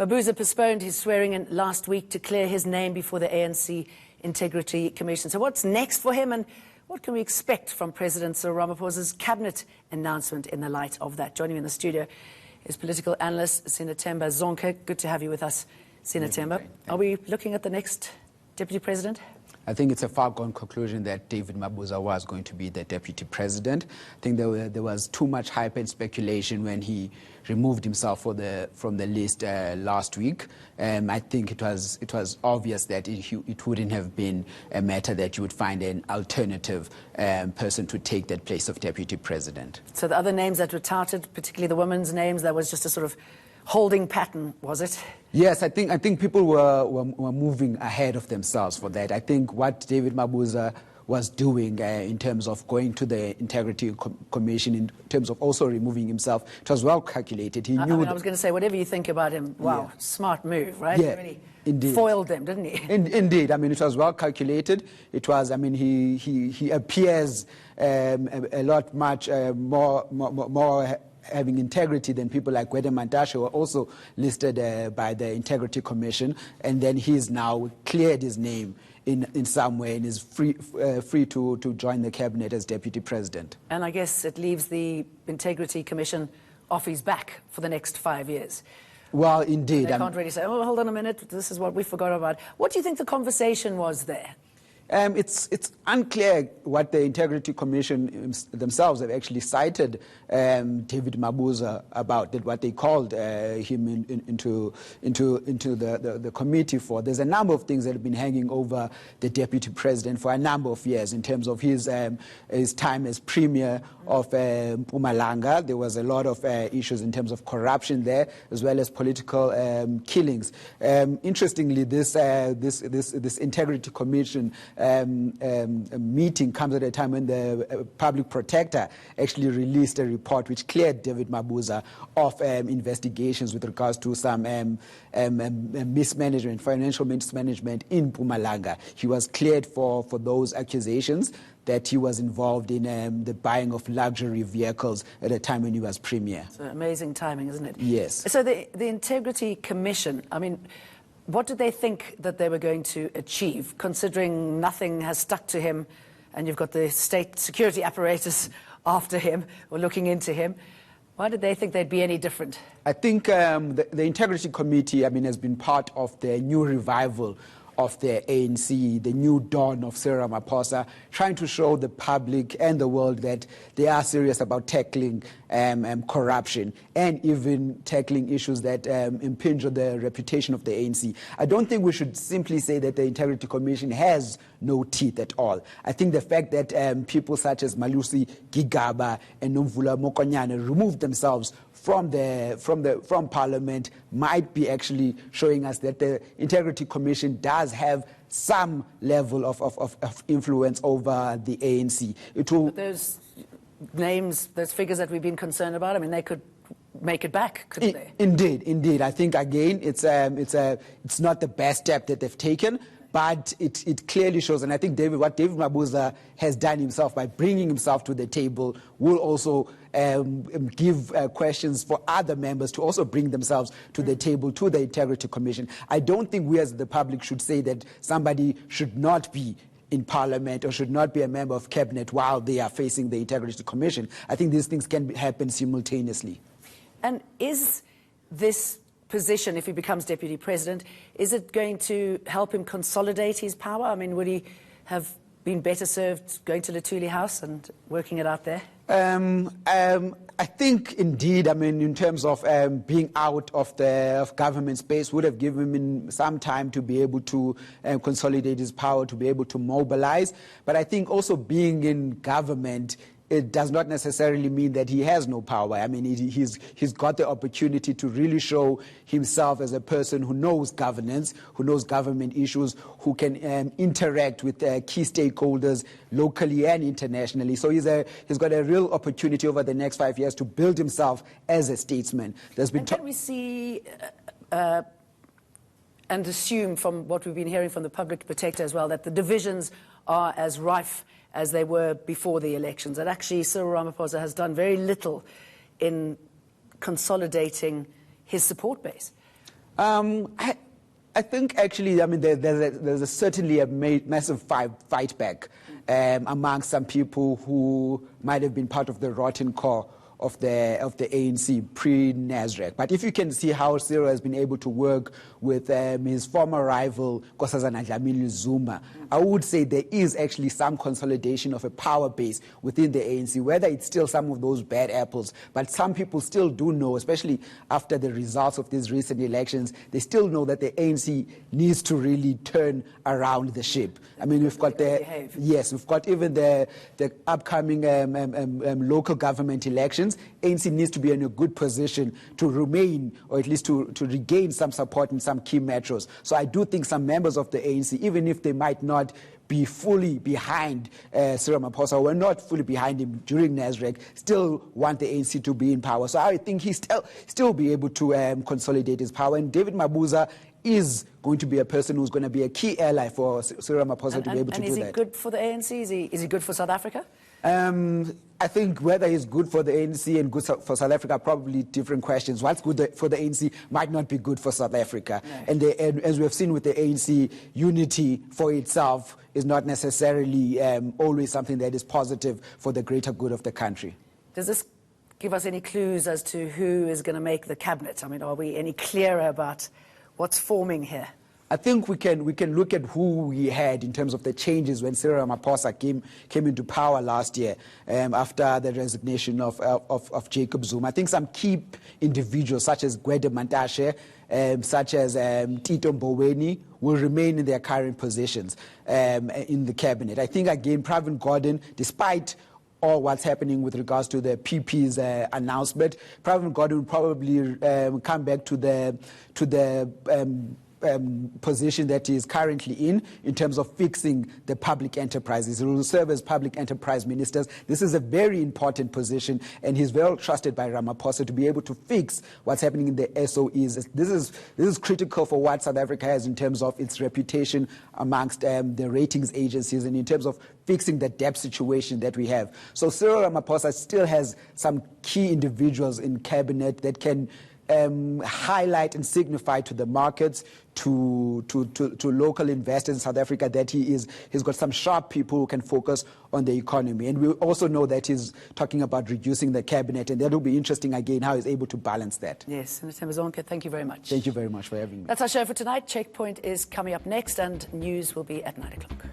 Mabuza postponed his swearing-in last week to clear his name before the ANC Integrity Commission. So what's next for him, and what can we expect from President Cyril Ramaphosa's cabinet announcement in the light of that? Joining me in the studio is political analyst Sinathemba Zonke. Good to have you with us, Sinathemba. Are we looking at the next deputy president? I think it's a foregone conclusion that David Mabuza was going to be the deputy president. I think there was too much hype and speculation when he removed himself from the list last week. I think it was obvious that it wouldn't have been a matter that you would find an alternative person to take that place of deputy president. So the other names that were touted, particularly the women's names, that was just a sort of holding pattern, was it? Yes, I think people were moving ahead of themselves for that. I think what David Mabuza was doing in terms of going to the Integrity Commission, in terms of also removing himself, it was well calculated. He knew. I was going to say, whatever you think about him, wow, yeah. Smart move, right? Yeah, he really indeed. Foiled them, didn't he? Indeed. I mean, it was well calculated. It was. I mean, he appears a lot much more having integrity than people like Gwede Mantashe, who are also listed by the Integrity Commission, and then he's now cleared his name in some way and is free to join the cabinet as deputy president. And I guess it leaves the Integrity Commission off his back for the next 5 years. Well, indeed. They can't really say, oh, hold on a minute, this is what we forgot about. What do you think the conversation was there? It's unclear what the Integrity Commission themselves have actually cited David Mabuza about, what they called him into the committee for. There's a number of things that have been hanging over the deputy president for a number of years in terms of his time as premier of Mpumalanga. There was a lot of issues in terms of corruption there, as well as political killings. Interestingly, this Integrity Commission meeting comes at a time when the public protector actually released a report which cleared David Mabuza of investigations with regards to some mismanagement, financial mismanagement in Mpumalanga. He was cleared for those accusations that he was involved in the buying of luxury vehicles at a time when he was premier. So amazing timing, isn't it? Yes. So the Integrity Commission, I mean, what did they think that they were going to achieve, considering nothing has stuck to him and you've got the state security apparatus after him or looking into him? Why did they think they'd be any different? I think the Integrity Committee, has been part of the new revival of the ANC, the new dawn of Cyril Ramaphosa, trying to show the public and the world that they are serious about tackling corruption and even tackling issues that impinge on the reputation of the ANC. I don't think we should simply say that the Integrity Commission has no teeth at all. I think the fact that people such as Malusi Gigaba and Nomvula Mokonyane removed themselves from Parliament might be actually showing us that the Integrity Commission does have some level of influence over the ANC. It will. But those names, those figures that we've been concerned about, I mean, they could make it back, couldn't they? Indeed. I think again, it's not the best step that they've taken. But it clearly shows, and I think what David Mabuza has done himself by bringing himself to the table will also give questions for other members to also bring themselves to the table, to the Integrity Commission. I don't think we as the public should say that somebody should not be in Parliament or should not be a member of Cabinet while they are facing the Integrity Commission. I think these things can happen simultaneously. And is this position, if he becomes deputy president, is it going to help him consolidate his power? I mean, would he have been better served going to Luthuli House and working it out there? I think indeed, in terms of being out of government space would have given him some time to be able to consolidate his power, to be able to mobilize. But I think also being in government, it does not necessarily mean that he has no power. He's got the opportunity to really show himself as a person who knows governance, who knows government issues, who can interact with key stakeholders locally and internationally. So he's got a real opportunity over the next 5 years to build himself as a statesman. Can we see and assume from what we've been hearing from the public protector as well, that the divisions are as rife as they were before the elections, that actually Cyril Ramaphosa has done very little in consolidating his support base? I think actually, I mean, there's certainly a massive fight back amongst some people who might have been part of the rotten core of the ANC pre-Nasrec. But if you can see how Cyril has been able to work with his former rival, Nkosazana Dlamini Zuma, I would say there is actually some consolidation of a power base within the ANC, whether it's still some of those bad apples, but some people still do know, especially after the results of these recent elections, they still know that the ANC needs to really turn around the ship. I mean, we've got we've got even the upcoming local government elections. ANC needs to be in a good position to remain, or at least to regain some support in some key metros. So I do think some members of the ANC, even if they might not be fully behind Cyril Ramaphosa, or were not fully behind him during Nasrec, still want the ANC to be in power. So I think he still be able to consolidate his power. And David Mabuza is going to be a person who's going to be a key ally for Cyril Ramaphosa to be able to do that. And is he good for the ANC? Is he good for South Africa? I think whether he's good for the ANC and good for South Africa are probably different questions. What's good for the ANC might not be good for South Africa. No. And as we have seen with the ANC, unity for itself is not necessarily always something that is positive for the greater good of the country. Does this give us any clues as to who is going to make the cabinet? I mean, are we any clearer about what's forming here? I think we can look at who we had in terms of the changes when Cyril Ramaphosa came into power last year after the resignation of Jacob Zuma. I think some key individuals such as Gwede Mantashe, such as Tito Mboweni will remain in their current positions in the cabinet. I think again Pravin Gordhan, despite all what's happening with regards to the PP's announcement, Pravin Gordhan will probably come back to the position that he is currently in terms of fixing the public enterprises. He will serve as public enterprise ministers. This is a very important position, and he's well trusted by Ramaphosa to be able to fix what's happening in the SOEs. This is critical for what South Africa has in terms of its reputation amongst the ratings agencies and in terms of fixing the debt situation that we have. So Cyril Ramaphosa still has some key individuals in cabinet that can highlight and signify to the markets, to local investors in South Africa that he's got some sharp people who can focus on the economy. And we also know that he's talking about reducing the cabinet, and that will be interesting again how he's able to balance that. Yes, Senator Mazonke, thank you very much. Thank you very much for having me. That's our show for tonight. Checkpoint is coming up next, and news will be at 9 o'clock.